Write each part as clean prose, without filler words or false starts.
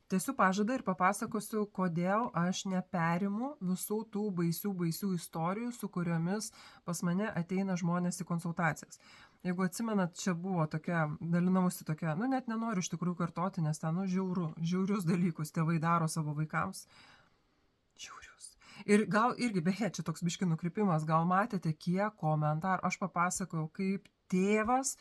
Tęsiu pažadą ir papasakosiu, kodėl aš neperimu visų tų baisių istorijų, su kuriomis pas mane ateina žmonės į konsultacijas. Jeigu atsimenat, čia buvo tokia, dalinausi tokia, net nenoriu iš tikrųjų kartoti, nes ten, žiaurius dalykus tėvai daro savo vaikams. Žiaurius. Ir gal irgi, beje, čia toks biški nukrypimas, gal matėte, kiek komentarų aš papasakojau, kaip tėvas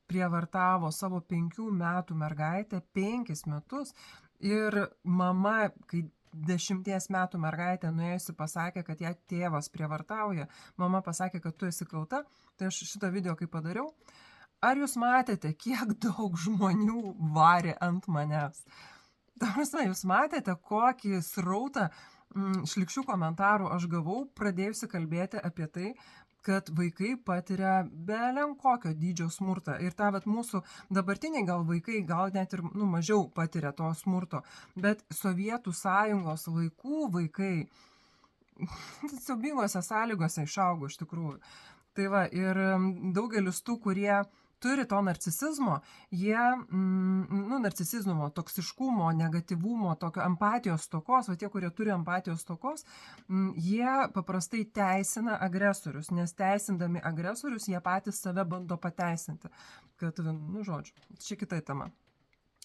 prievartavo savo 5 metų mergaitę 5 metus ir mama, kai 10 metų mergaitė nuėjusi pasakė, kad ją tėvas prievartauja, mama pasakė, kad tu esi kalta, tai aš šitą video kai padariau. Ar jūs matėte, kiek daug žmonių varė ant manęs? Ta prasme, jūs matėte, kokį srautą šlykščių komentarų aš gavau, pradėjusi kalbėti apie tai, kad vaikai patiria belenkokio dydžio smurtą. Ir ta vat mūsų dabartiniai gal vaikai, gal net ir mažiau patiria to smurto, bet Sovietų sąjungos laikų vaikai siaubingose sąlygose išaugo iš tikrųjų. Tai va, ir daugelis tų, kurie turi to narcisizmo, jie, narcisizmo, toksiškumo, negatyvumo, tokio empatijos stokos, o tie, kurie turi empatijos stokos, jie paprastai teisina agresorius, nes teisindami agresorius, jie patys save bando pateisinti. Kad, žodžiu, čia kita tema.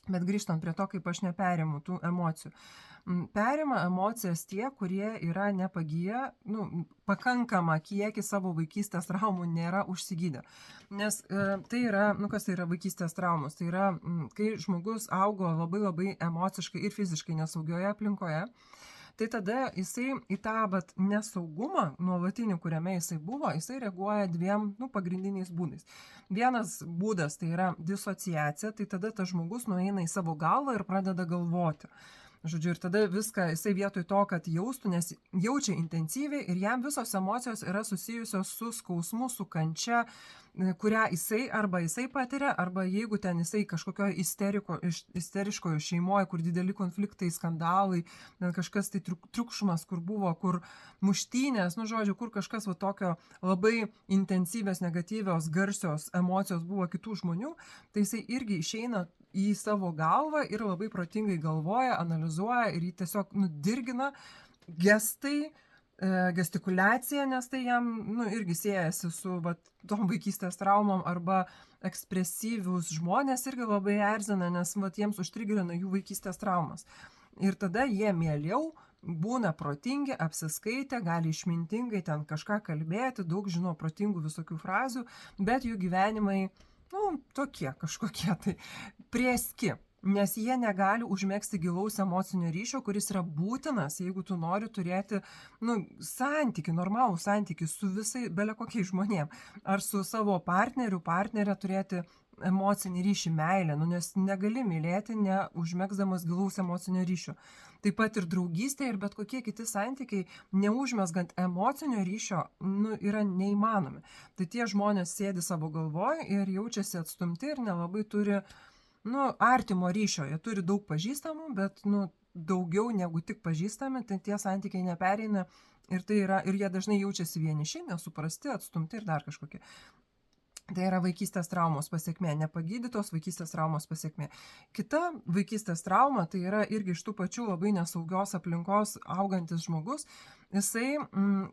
Bet grįžtant prie to, kaip aš neperimu tų emocijų. Perima emocijas tie, kurie yra nepagyję, pakankamą kiekį savo vaikystės traumų nėra užsigydę. Nes tai yra, kas tai yra vaikystės traumos? Tai yra, kai žmogus augo labai emociškai ir fiziškai nesaugioje aplinkoje, tai tada jisai į tą nesaugumą nuolatinį, kuriame jisai buvo, jisai reaguoja 2 pagrindiniais būdais. Vienas būdas tai yra disociacija, tai tada tas žmogus nueina į savo galvą ir pradeda galvoti. Žodžiu, ir tada viską jisai vietoj to, kad jaustų, nes jaučia intensyviai ir jam visos emocijos yra susijusios su skausmu, su kančia, kurią jisai patiria, arba jeigu ten jisai kažkokioje isteriškoje šeimoje, kur dideli konfliktai, skandalai, kažkas tai triukšmas, kur buvo, kur muštynės, žodžiu, kur kažkas tokio labai intensyvios, negatyvios, garsios emocijos buvo kitų žmonių, tai jisai irgi išeina į savo galvą ir labai protingai galvoja, analizuoja ir jį tiesiog dirgina gestai, gestikuliacija, nes tai jam irgi siejasi su tom vaikystės traumom, arba ekspresyvius žmonės irgi labai erzina, nes jiems užtrigerina jų vaikystės traumas. Ir tada jie mieliau būna protingi, apsiskaitę, gali išmintingai ten kažką kalbėti, daug žino protingų visokių frazių, bet jų gyvenimai tokie kažkokie tai prieski, nes jie negali užmegzti gilaus emocinio ryšio, kuris yra būtinas, jeigu tu nori turėti santykį, normalų santykį su visai belekokiais žmonėm, ar su savo partneriu, partnerė turėti emocinį ryšį, meilę, nes negali mylėti, neužmegzdamas gilaus emocinio ryšio. Taip pat ir draugystė ir bet kokie kiti santykiai, neužmezgant emocinio ryšio, yra neįmanomi. Tai tie žmonės sėdi savo galvoje ir jaučiasi atstumti ir nelabai turi, artimo ryšio. Jie turi daug pažįstamų, bet, daugiau negu tik pažįstami, tai tie santykiai nepereina ir tai yra, ir jie dažnai jaučiasi vieniši, nesuprasti, atstumti ir dar kažkokie. Tai yra vaikystės traumos pasiekmė, nepagydytos vaikystės traumos pasiekmė. Kita vaikystės trauma, tai yra irgi iš tų pačių labai nesaugios aplinkos augantis žmogus, jisai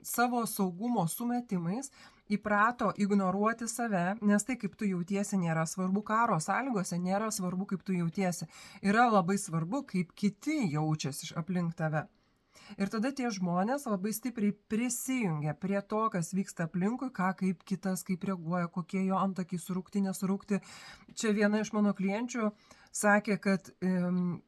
savo saugumo sumetimais įprato ignoruoti save, nes tai, kaip tu jautiesi, nėra svarbu, karo sąlygose nėra svarbu, kaip tu jautiesi. Yra labai svarbu, kaip kiti jaučiasi aplink tave. Ir tada tie žmonės labai stipriai prisijungia prie to, kas vyksta aplinkui, kaip kitas, kaip reaguoja, kokie jo antakiai surūkti, nesurūkti. Čia viena iš mano klienčių sakė, kad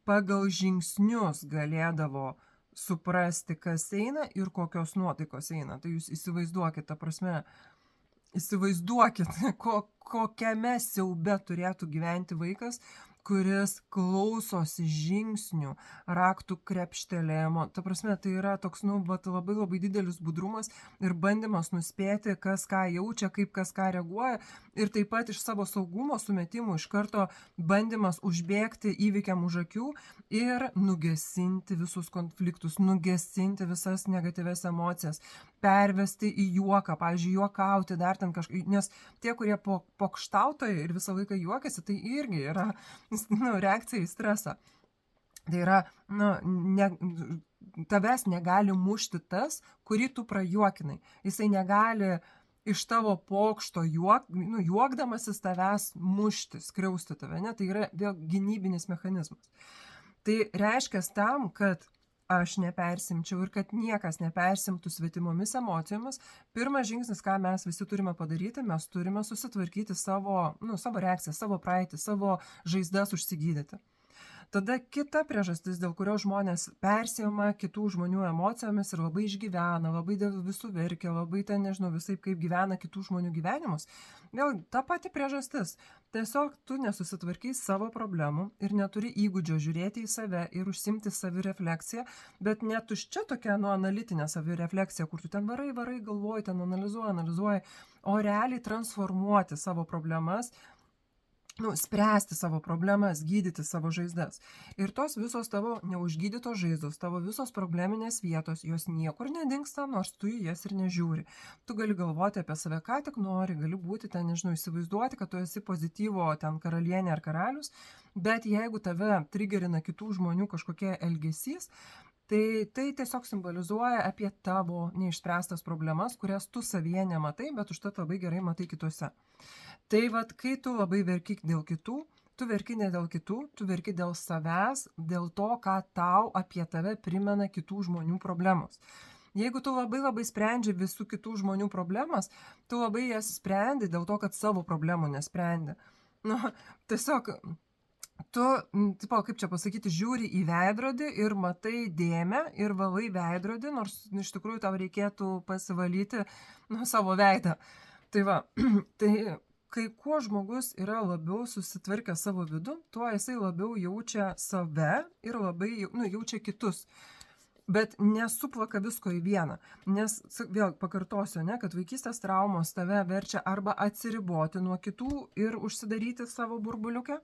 pagal žingsnius galėdavo suprasti, kas eina ir kokios nuotaikos eina. Tai jūs įsivaizduokit, kokiame siaube turėtų gyventi vaikas, kuris klausosi žingsnių, raktų krepštelėjimo. Ta prasme, tai yra toks, labai didelis budrumas ir bandymas nuspėti, kas ką jaučia, kaip kas ką reaguoja. Ir taip pat iš savo saugumo sumetimų iš karto bandymas užbėgti įvykiam už akių ir nugesinti visus konfliktus, nugesinti visas negatyves emocijas, pervesti į juoką, pavyzdžiui, juokauti, dar ten kažkaip, nes tie, kurie pokštautojai ir visą laiką juokiasi, tai irgi yra reakcija į stresą. Tai yra, nu, tavęs negali mušti tas, kurį tu prajuokinai. Jisai negali iš tavo pokšto juokdamasis tavęs mušti, skriausti tave, ne? Tai yra vėl gynybinis mechanizmas. Tai reiškia tam, kad aš nepersimčiau ir kad niekas nepersimtų svetimomis emocijomis, pirmas žingsnis, ką mes visi turime padaryti, mes turime susitvarkyti savo reakciją, savo praeitį, savo žaizdas užsigydyti. Tada kita priežastis, dėl kurios žmonės persiima kitų žmonių emocijomis ir labai išgyvena, labai dėl visų verkia, labai ten, nežinau, visai kaip gyvena kitų žmonių gyvenimus. Vėl ta pati priežastis. Tiesiog tu nesusitvarkai savo problemų ir neturi įgūdžio žiūrėti į save ir užsimti savirefleksiją, bet netuščia tokia analitinė savirefleksija, kur tu ten varai, galvoji, ten analizuoji, o realiai transformuoti savo problemas, spręsti savo problemas, gydyti savo žaizdas. Ir tos visos tavo neužgydytos žaizdos, tavo visos probleminės vietos, jos niekur nedingsta, nors tu į jas ir nežiūri. Tu gali galvoti apie save, ką tik nori, gali būti ten, nežinau, įsivaizduoti, kad tu esi pozityvo ten karalienė ar karalius, bet jeigu tave trigerina kitų žmonių kažkokie elgesys, tai tiesiog simbolizuoja apie tavo neišspręstas problemas, kurias tu savyje nematai, bet užtat labai gerai matai kituose. Tai vat, kai tu labai verki dėl kitų, tu verki ne dėl kitų, tu verki dėl savęs, dėl to, ką tau apie tave primena kitų žmonių problemos. Jeigu tu labai sprendži visų kitų žmonių problemas, tu labai jas sprendi dėl to, kad savo problemų nesprendi. Tiesiog tu, kaip čia pasakyti, žiūri į veidrodį ir matai dėmę ir valai veidrodį, nors iš tikrųjų tau reikėtų pasivalyti savo veidą. Tai va, tai kai kuo žmogus yra labiau susitvarkę savo vidų, tuo jisai labiau jaučia save ir labai jaučia kitus. Bet nesuplaka visko į vieną. Nes, vėl pakartosiu, kad vaikystės traumos tave verčia arba atsiriboti nuo kitų ir užsidaryti savo burbuliukę,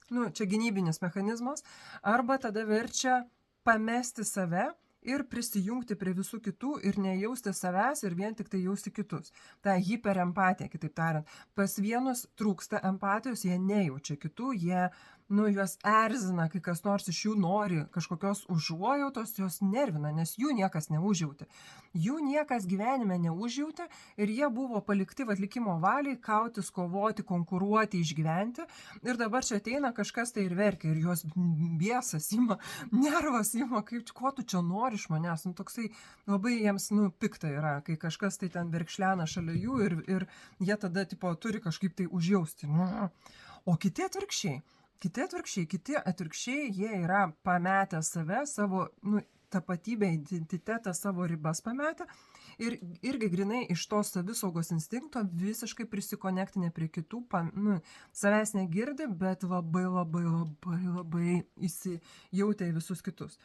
čia gynybinis mechanizmas, arba tada verčia pamesti save ir prisijungti prie visų kitų ir nejausti savęs ir vien tik tai jausti kitus. Ta hiperempatija, kitaip tariant. Pas vienus trūksta empatijos, jie nejaučia kitų, juos erzina, kai kas nors iš jų nori kažkokios užuojautos, jos nervina, nes jų niekas neužjauti. Jų niekas gyvenime neužjauti ir jie buvo palikti atlikimo valiai, kautis, kovoti, konkuruoti, išgyventi. Ir dabar čia ateina kažkas tai ir verkia ir jos biesas ima, nervas ima, ko tu čia nori iš manęs. Toksai labai jiems pikta yra, kai kažkas tai ten verkšlena šalia jų ir jie tada turi kažkaip tai užjausti. O kiti atvirkščiai, jie yra pametę save, savo tapatybę, identitetą, savo ribas pametę ir irgi grinai iš to savisaugos instinkto visiškai prisikonektinė prie kitų, savęs negirdi, bet labai įsijautė į visus kitus.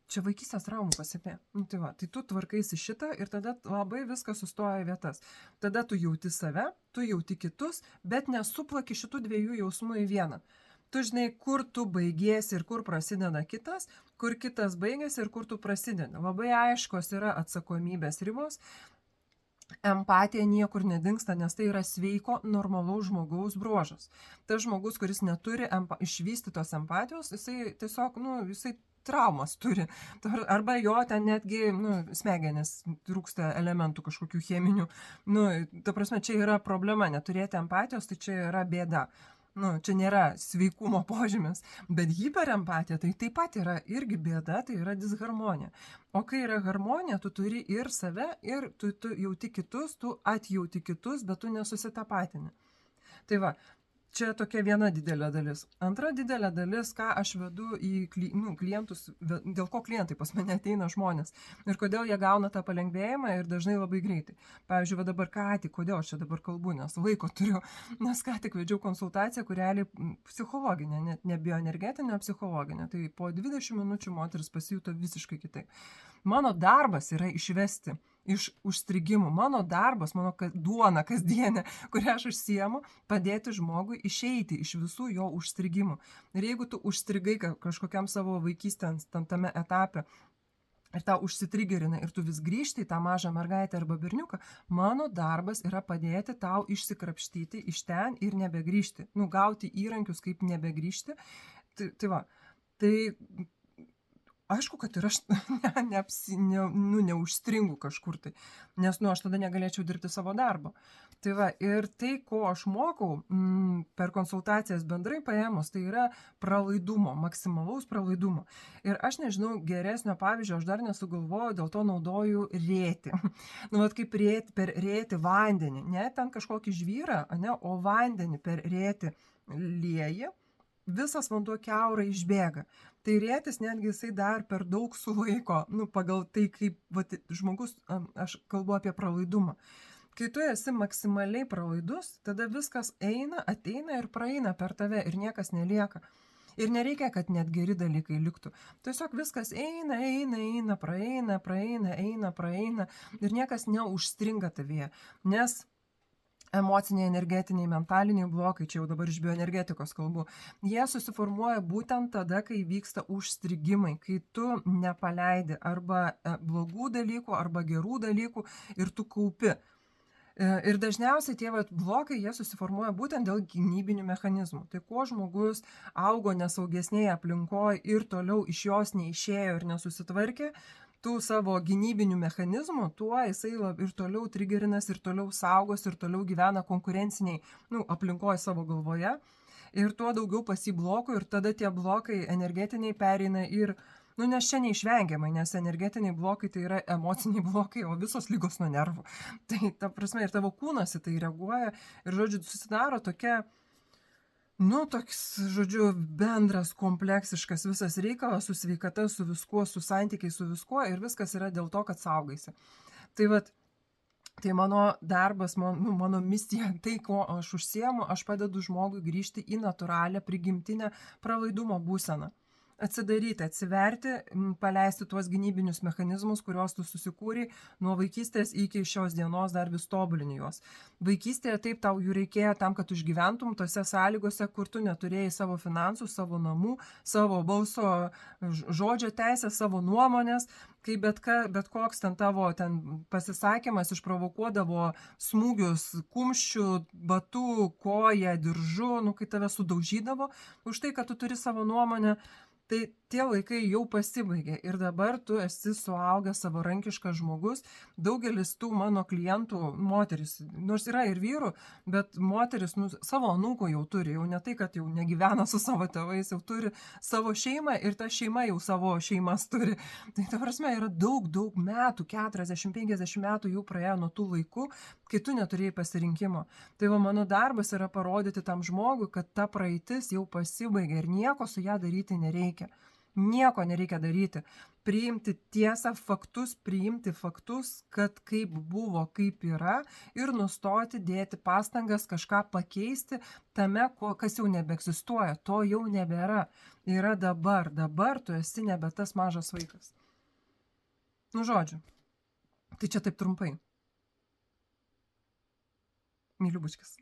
Čia vaikystės traumų pasekmė. Tai tu tvarkaisi šitą ir tada labai viskas sustoja į vietas. Tada tu jauti save, tu jauti kitus, bet nesuplaki šitų dviejų jausmų į vieną. Tu žinai, kur tu baigiesi ir kur prasideda kitas, kur kitas baigiasi ir kur tu prasidedi. Labai aiškos yra atsakomybės ribos. Empatija niekur nedingsta, nes tai yra sveiko, normalaus žmogaus bruožas. Tas žmogus, kuris neturi išvystytos empatijos, jisai tiesiog, jisai traumas turi. Arba jo ten netgi, smegenis trūksta elementų kažkokių cheminių. Ta prasme, čia yra problema. Neturėti empatijos, tai čia yra bėda. Čia nėra sveikumo požymis, bet hiperempatija tai taip pat yra irgi bėda, tai yra disharmonija. O kai yra harmonija, tu turi ir save, ir tu jauti kitus, tu atjauti kitus, bet tu nesusitapatini. Tai va, čia tokia viena didelė dalis. Antra didelė dalis, ką aš vedu į klientus, dėl ko klientai pas mane ateina žmonės ir kodėl jie gauna tą palengvėjimą ir dažnai labai greitai. Pavyzdžiui, dabar kodėl aš čia dabar kalbu, nes laiko turiu, nes ką tik vedžiau konsultaciją, kur realiai psichologinė, ne bioenergetinė, psichologinė. Tai po 20 minučių moteris pasijuto visiškai kitaip. Mano darbas yra išvesti iš užstrigimų. Mano darbas, mano duona kasdienė, kurią aš užsiemu, padėti žmogui išeiti iš visų jo užstrigimų. Ir jeigu tu užstrigai kažkokiam savo vaikystės tame etape ir tau užsitrigerina ir tu vis grįžti į tą mažą mergaitę arba berniuką, mano darbas yra padėti tau išsikrapštyti iš ten ir nebegrįžti. Gauti įrankius, kaip nebegrįžti. Tai va. Tai aišku, kad ir aš neužstringu kažkur tai, nes, aš tada negalėčiau dirbti savo darbo. Tai va, ir tai, ko aš mokau per konsultacijas bendrai paėmus, tai yra pralaidumo, maksimalaus pralaidumo. Ir aš nežinau geresnio pavyzdžio, aš dar nesugalvoju, dėl to naudoju rėtį. Vat kaip rėti, per rėtį vandenį, ne ten kažkokį žvyrą, ne, o vandenį per rėtį lieji, visas vanduo kiaurai išbėga. Tai rėtis netgi jisai dar per daug sulaiko, pagal tai, kaip žmogus, aš kalbu apie pralaidumą. Kai tu esi maksimaliai pralaidus, tada viskas eina, ateina ir praeina per tave ir niekas nelieka. Ir nereikia, kad net geri dalykai liktų. Tiesiog viskas eina, praeina ir niekas neužstringa tavyje. Nes emociniai, energetiniai, mentaliniai blokai, čia jau dabar iš bioenergetikos kalbu, jie susiformuoja būtent tada, kai vyksta užstrigimai, kai tu nepaleidi arba blogų dalykų, arba gerų dalykų ir tu kaupi. Ir dažniausiai tie blokai, jie susiformuoja būtent dėl gynybinių mechanizmų. Tai kuo žmogus augo nesaugesnėje aplinkoje ir toliau iš jos neišėjo ir nesusitvarkė, tų savo gynybinių mechanizmų, tuo jisai ir toliau trigerinas, ir toliau saugos, ir toliau gyvena konkurenciniai aplinkoje savo galvoje. Ir tuo daugiau pas jį blokų, ir tada tie blokai energetiniai pereina ir, nes čia neišvengiamai, nes energetiniai blokai tai yra emociniai blokai, o visos lygos nuo nervų. Tai ta prasme ir tavo kūnas į tai reaguoja ir, žodžiu, susidaro tokia, toks, žodžiu, bendras, kompleksiškas visas reikalas su sveikata, su viskuo, su santykiai, su viskuo ir viskas yra dėl to, kad saugaisi. Tai mano darbas, mano misija, tai, ko aš užsiemu, aš padedu žmogui grįžti į natūralią, prigimtinę pralaidumo būseną. Atsidaryti, atsiverti, paleisti tuos gynybinius mechanizmus, kuriuos tu susikūrei nuo vaikystės iki šios dienos, dar vis tobulini juos. Vaikystėje taip tau jų reikėjo tam, kad užgyventum tose sąlygose, kur tu neturėjai savo finansų, savo namų, savo balso žodžio teisę, savo nuomonės, kai bet koks ten tavo pasisakymas išprovokuodavo smūgius kumščių, batų, koja, diržu, kai tave sudaužydavo už tai, kad tu turi savo nuomonę. Tai tie laikai jau pasibaigė ir dabar tu esi suaugęs savarankiškas žmogus. Daugelis tų mano klientų, moteris, nors yra ir vyrų, bet moteris savo anūkų jau turi, jau ne tai, kad jau negyvena su savo tėvais, jau turi savo šeimą ir ta šeima jau savo šeimas turi. Tai ta prasme yra daug metų, 40-50 metų jau praėjo nuo tų laikų, kai tu neturėjai pasirinkimo. Tai mano darbas yra parodyti tam žmogui, kad ta praeitis jau pasibaigė ir nieko su ją daryti nereikia. Nieko nereikia daryti. Priimti tiesą, priimti faktus, kad kaip buvo, kaip yra ir nustoti dėti pastangas kažką pakeisti tame, kas jau nebeegzistuoja. To jau nebėra. Yra dabar. Dabar tu esi nebe tas mažas vaikas. Žodžiu. Tai čia taip trumpai. Myliu bučkis.